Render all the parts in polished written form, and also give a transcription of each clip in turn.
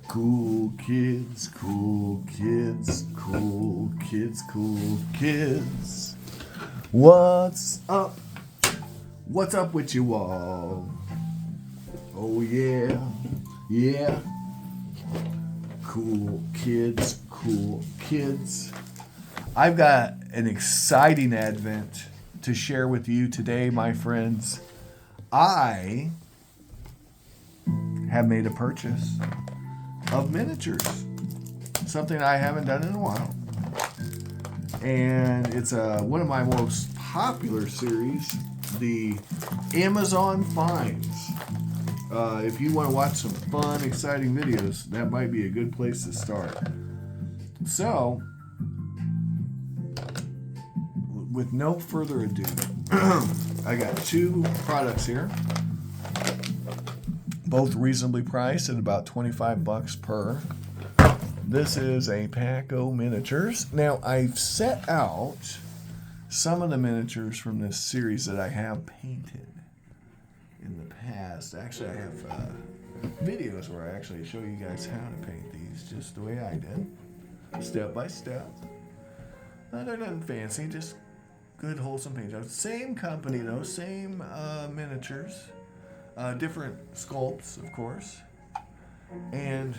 Cool kids, cool kids, cool kids, cool kids. What's up? What's up with you all? Oh yeah, yeah. Cool kids, cool kids. I've got an exciting advent to share with you today, my friends. I have made a purchase of miniatures, something I haven't done in a while, and it's one of my most popular series, the Amazon Finds. If you want to watch some fun, exciting videos, that might be a good place to start. So, with no further ado, I got two products here, both reasonably priced at about $25 per. This is a Paco Miniatures. Now, I've set out some of the miniatures from this series that I have painted in the past. Actually, I have videos where I actually show you guys how to paint these just the way I did, step by step. They're nothing fancy, just good, wholesome paint jobs. Same company, though, same miniatures. Different sculpts, of course. And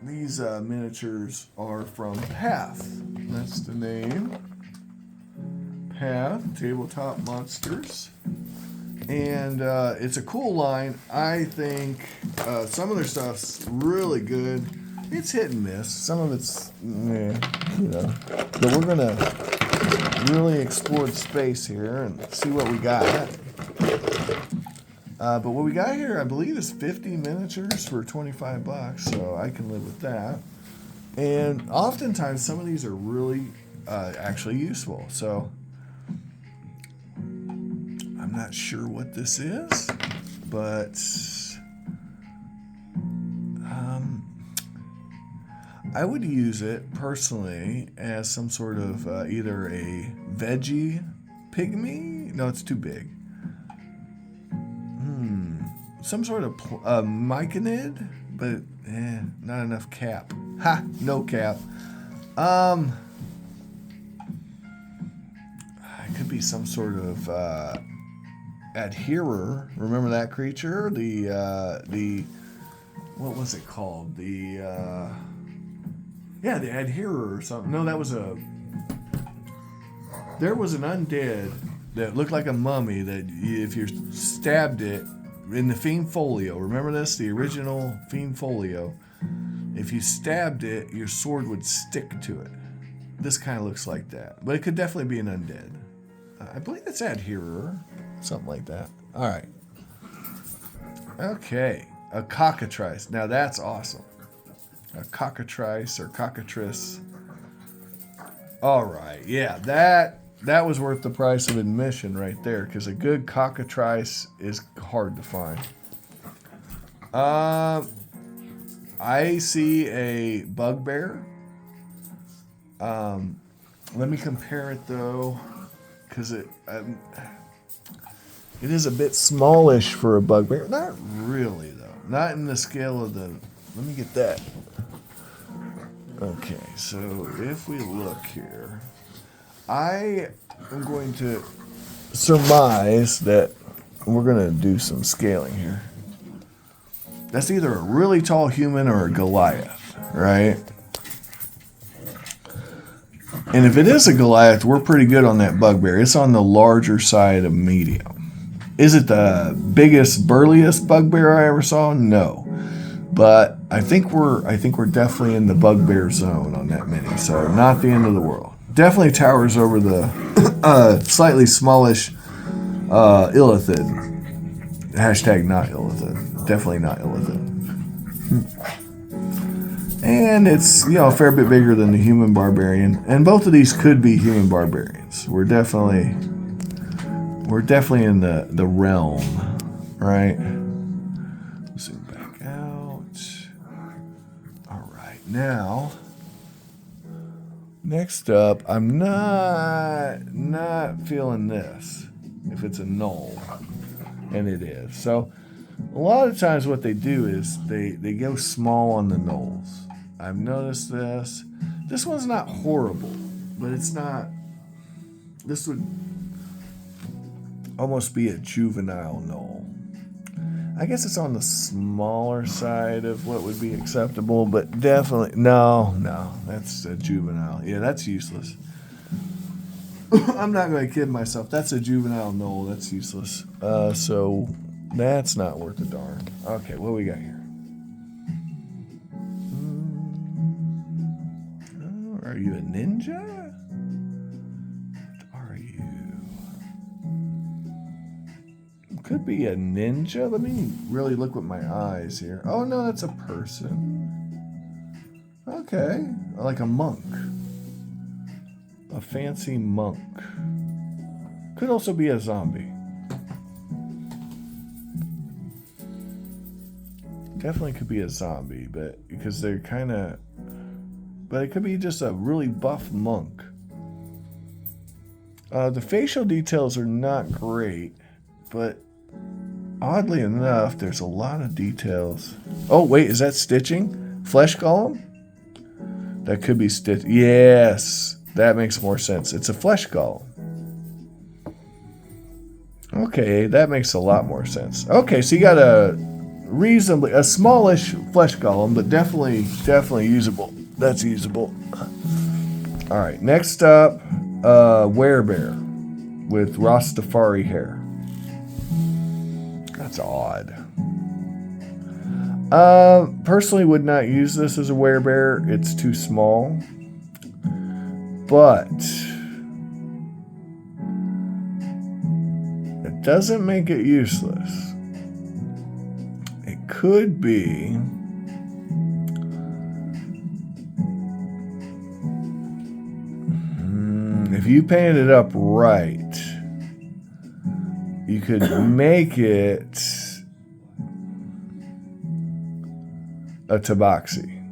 these miniatures are from Path. That's the name. Path, Tabletop Monsters. And it's a cool line. I think some of their stuff's really good. It's hit and miss. Some of it's, But we're going to really explore the space here and see what we got. But what we got here, I believe, is 50 miniatures for $25, so I can live with that. And oftentimes, some of these are really actually useful. So I'm not sure what this is, but I would use it personally as some sort of either a veggie pygmy. No, it's too big. Some sort of myconid, but not enough cap. Ha! No cap. It could be some sort of adherer. Remember that creature? The what was it called? The adherer or something. No, that was there was an undead that looked like a mummy that if you stabbed it in the Fiend Folio, remember this? The original Fiend Folio. If you stabbed it, your sword would stick to it. This kind of looks like that. But it could definitely be an undead. I believe it's adherer. Something like that. All right. Okay. A cockatrice. Now that's awesome. A cockatrice or cockatrice. All right. Yeah, that was worth the price of admission right there, because a good cockatrice is hard to find. I see a bugbear. Let me compare it though, because it is a bit smallish for a bugbear. Not really though. Not in the scale of the. Let me get that. Okay, so if we look here, I am going to surmise that we're going to do some scaling here. That's either a really tall human or a Goliath, right? And if it is a Goliath, we're pretty good on that bugbear. It's on the larger side of medium. Is it the biggest, burliest bugbear I ever saw? No. But I think we're definitely in the bugbear zone on that mini, so not the end of the world. Definitely towers over the slightly smallish Illithid. Hashtag not Illithid. Definitely not Illithid. And it's a fair bit bigger than the human barbarian, and both of these could be human barbarians. We're definitely in the realm, right? Zoom back out. All right, now next up, I'm not feeling this. If it's a null, and it is, so A lot of times what they do is they go small on the nulls. I've noticed this. This one's not horrible, but it's not. This would almost be a juvenile null. I guess it's on the smaller side of what would be acceptable, but definitely, no, that's a juvenile. Yeah, that's useless. I'm not going to kid myself. That's a juvenile null. That's useless. So that's not worth a darn. Okay, what do we got here? Are you a ninja? What are you? Could be a ninja. Let me really look with my eyes here. Oh, no, that's a person. Okay. Like a monk. A fancy monk. Could also be a zombie. Definitely could be a zombie, but because they're kind of... But it could be just a really buff monk. The facial details are not great, but oddly enough, there's a lot of details. Oh, wait, is that stitching? Flesh golem? That could be stitch. Yes, that makes more sense. It's a flesh golem. Okay, that makes a lot more sense. Okay, so you got a smallish flesh golem, but definitely usable. That's usable. All right, next up, werebear with Rastafari hair. That's odd. Personally would not use this as a werebear. It's too small. But it doesn't make it useless. It could be if you paint it up right, you could make it a tabaxi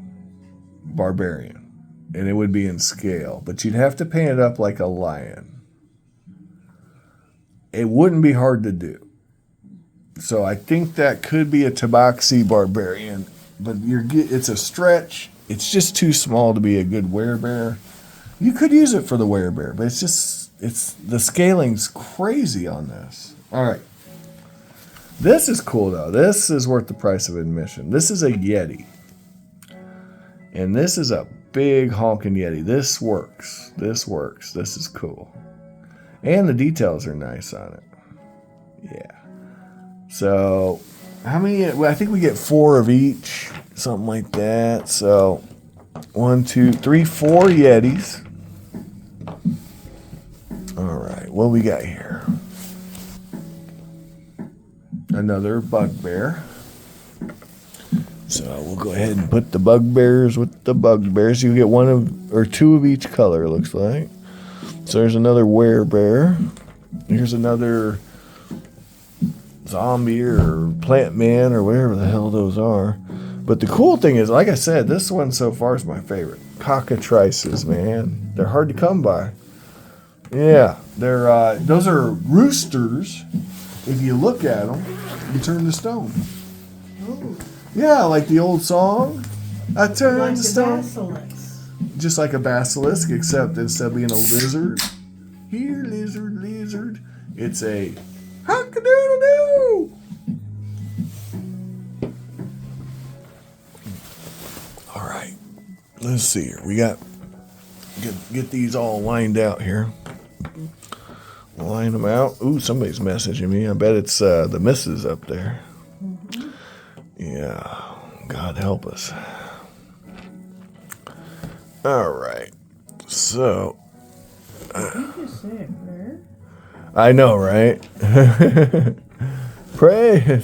barbarian, and it would be in scale, but you'd have to paint it up like a lion. It wouldn't be hard to do. So I think that could be a tabaxi barbarian, but it's a stretch. It's just too small to be a good werebear. You could use it for the werebear, but the scaling's crazy on this. All right. This is cool, though. This is worth the price of admission. This is a Yeti. And this is a big honking Yeti. This works. This works. This is cool. And the details are nice on it. Yeah. So, how many? Well, I think we get 4 of each. Something like that. So, 1, 2, 3, 4 Yetis. All right. What we got here? Another bugbear. So we'll go ahead and put the bugbears with the bugbears. You get 1 or 2 of each color, it looks like. So there's another werebear. Here's another zombie or plant man or whatever the hell those are. But the cool thing is, like I said, this one so far is my favorite. Cockatrices, man. They're hard to come by. Yeah, they're those are roosters. If you look at them, you turn to stone. Ooh. Yeah, like the old song. I turn Like to the stone. basilisk. Just like a basilisk, except instead of being a lizard, here, lizard, it's a hock-a-doodle-doo. All right, let's see here. We got get these all lined out here. Line them out. Ooh, somebody's messaging me. I bet it's the missus up there. Mm-hmm. Yeah, God help us. All right, so You just say a prayer. I know, right? Pray,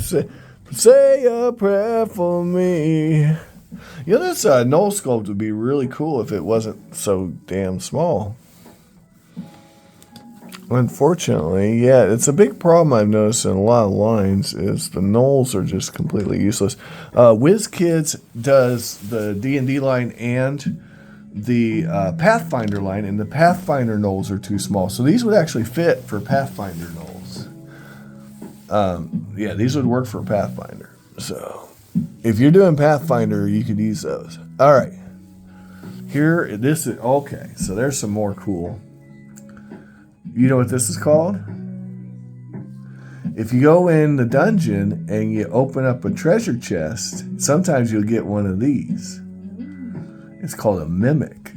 say a prayer for me. You know, this null sculpt would be really cool if it wasn't so damn small. Unfortunately, yeah, it's a big problem I've noticed in a lot of lines is the nulls are just completely useless. WizKids does the D&D line and the Pathfinder line, and the Pathfinder nulls are too small. So these would actually fit for Pathfinder nulls. Yeah, these would work for Pathfinder. So if you're doing Pathfinder, you could use those. All right. Here, this is, okay, so there's some more cool. You know what this is called? If you go in the dungeon and you open up a treasure chest, sometimes you'll get one of these. It's called a mimic.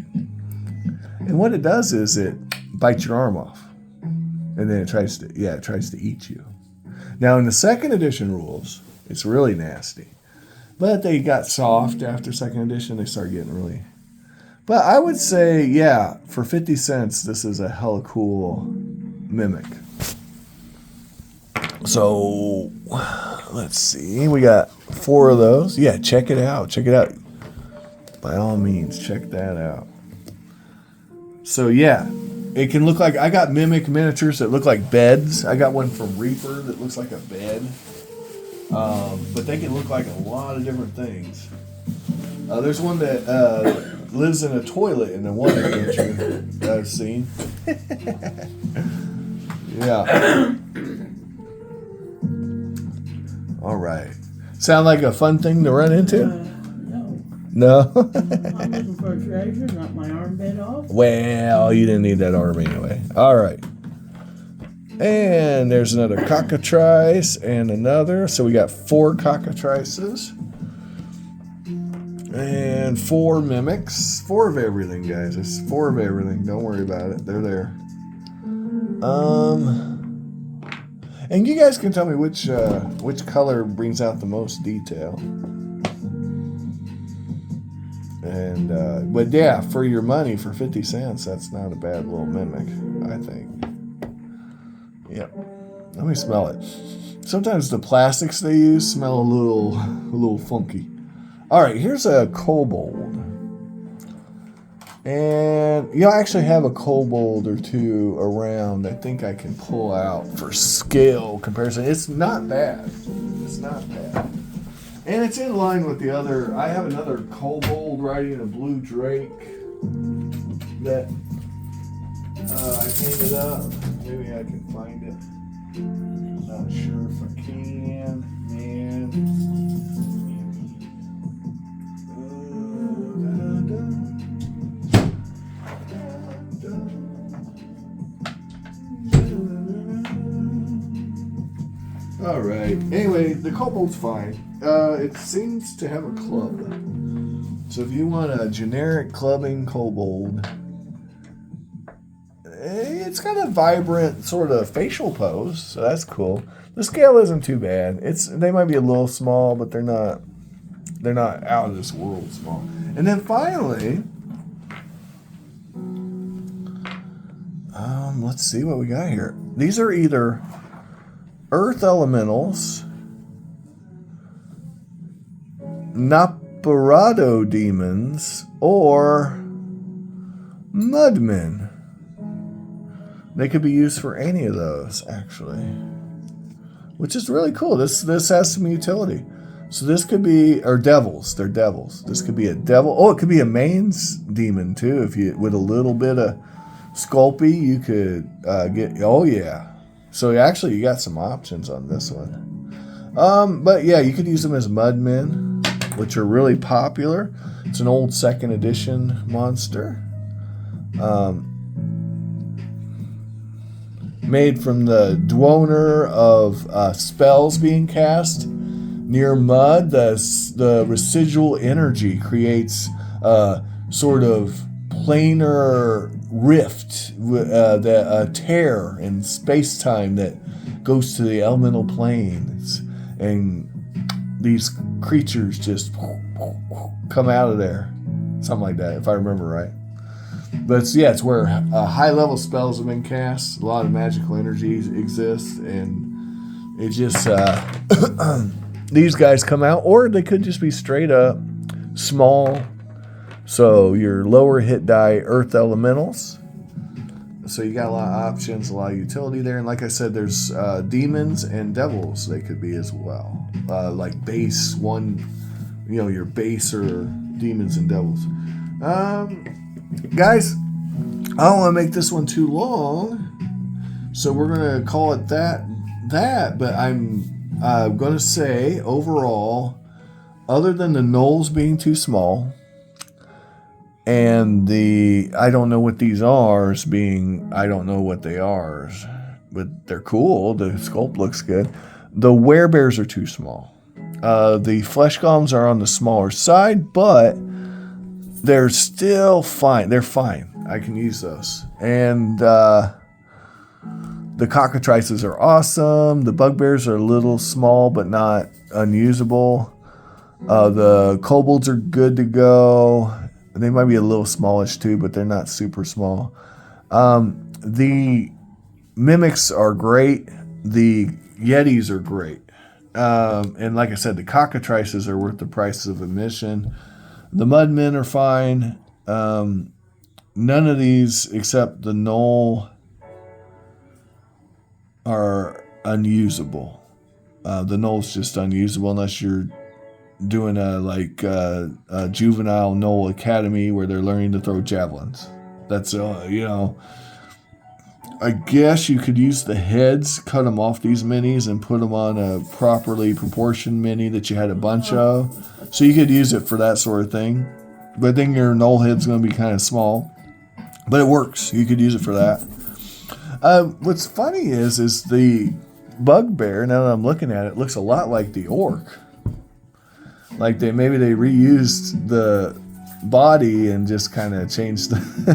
And what it does is it bites your arm off. And then it tries to eat you. Now in the second edition rules, it's really nasty. But they got soft after second edition. They started getting really... But I would say, yeah, for 50 cents, this is a hella cool mimic. So, let's see. We got 4 of those. Yeah, check it out. Check it out. By all means, check that out. So, yeah, it can look like... I got mimic miniatures that look like beds. I got one from Reaper that looks like a bed. But they can look like a lot of different things. There's one that lives in a toilet in the one adventure that I've seen. Yeah. All right. Sound like a fun thing to run into? No. No? I'm looking for a treasure, not my arm bit off. Well, you didn't need that arm anyway. All right. And there's another cockatrice and another. So we got 4 cockatrices. And 4 mimics. 4 of everything, guys. It's 4 of everything. Don't worry about it. They're there. And you guys can tell me which color brings out the most detail. And but yeah, for your money, for 50 cents, that's not a bad little mimic, I think. Yep. Let me smell it. Sometimes the plastics they use smell a little funky. All right, here's a kobold. And you'll actually have a kobold or 2 around. I think I can pull out for scale comparison. It's not bad. It's not bad. And it's in line with the other. I have another kobold riding a blue drake that I painted up. Maybe I can find it. Not sure if I can. Man. All right. Anyway, the kobold's fine. It seems to have a club. So if you want a generic clubbing kobold, it's got a vibrant sort of facial pose, so that's cool. The scale isn't too bad. They might be a little small, but they're not out of this world small. And then finally, let's see what we got here. These are either Earth Elementals, Naparado Demons, or Mudmen. They could be used for any of those, actually, which is really cool. This has some utility. So this could be, or devils. They're devils. This could be a devil. Oh, it could be a mains demon too. If you with a little bit of Sculpey, you could get. Oh yeah. So actually, you got some options on this one. But yeah, you could use them as mudmen, which are really popular. It's an old second edition monster. Made from the Dwoner of spells being cast near mud. The residual energy creates a sort of planar rift, a tear in space-time that goes to the elemental planes, and these creatures just come out of there. Something like that, if I remember right. But it's where high-level spells have been cast, a lot of magical energies exist, and it just these guys come out, or they could just be straight up small. So your lower hit die Earth Elementals. So you got a lot of options, a lot of utility there. And like I said, there's demons and devils they could be as well. Like base one, your base or demons and devils. Guys, I don't want to make this one too long. So we're going to call it that. that, but I'm going to say overall, other than the knolls being too small, and I don't know what these are, being, I don't know what they are, but they're cool. The sculpt looks good. The werebears are too small. The flesh golems are on the smaller side, but they're still fine. They're fine. I can use those. And the cockatrices are awesome. The bugbears are a little small, but not unusable. The kobolds are good to go. They might be a little smallish too, but they're not super small. The mimics are great. The yetis are great. And like I said, the cockatrices are worth the price of admission. The mudmen are fine. None of these except the gnoll are unusable. The gnoll's just unusable unless you're doing a juvenile gnoll academy where they're learning to throw javelins. That's I guess you could use the heads, cut them off these minis, and put them on a properly proportioned mini that you had a bunch of. So you could use it for that sort of thing. But then your gnoll head's going to be kind of small. But it works. You could use it for that. What's funny is the bugbear, now that I'm looking at it, looks a lot like the orc. Like maybe they reused the body and just kind of changed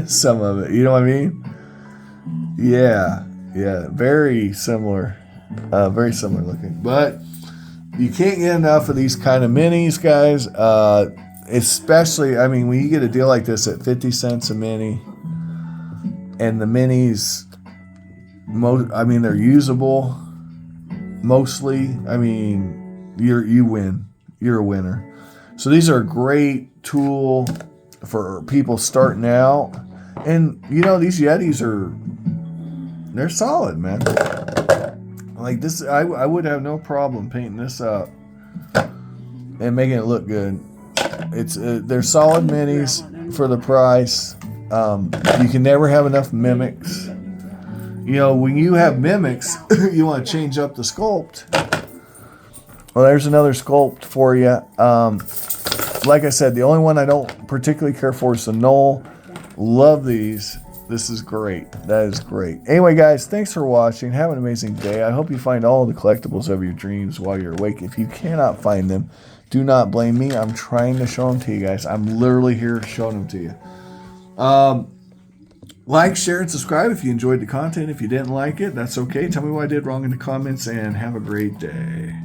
some of it. You know what I mean? Yeah, very similar looking. But you can't get enough of these kind of minis, guys. Especially, I mean, when you get a deal like this at 50 cents a mini, and the minis, they're usable mostly. I mean, you win. You're a winner. So these are a great tool for people starting out. And, these Yetis they're solid, man. Like this, I would have no problem painting this up and making it look good. They're solid minis for the price. You can never have enough mimics. When you have mimics, you want to change up the sculpt. Well, there's another sculpt for you. Like I said, the only one I don't particularly care for is the gnoll. Love these. This is great. That is great. Anyway, guys, thanks for watching. Have an amazing day. I hope you find all the collectibles of your dreams while you're awake. If you cannot find them, do not blame me. I'm trying to show them to you guys. I'm literally here showing them to you. Like, share, and subscribe if you enjoyed the content. If you didn't like it, that's okay. Tell me what I did wrong in the comments, and have a great day.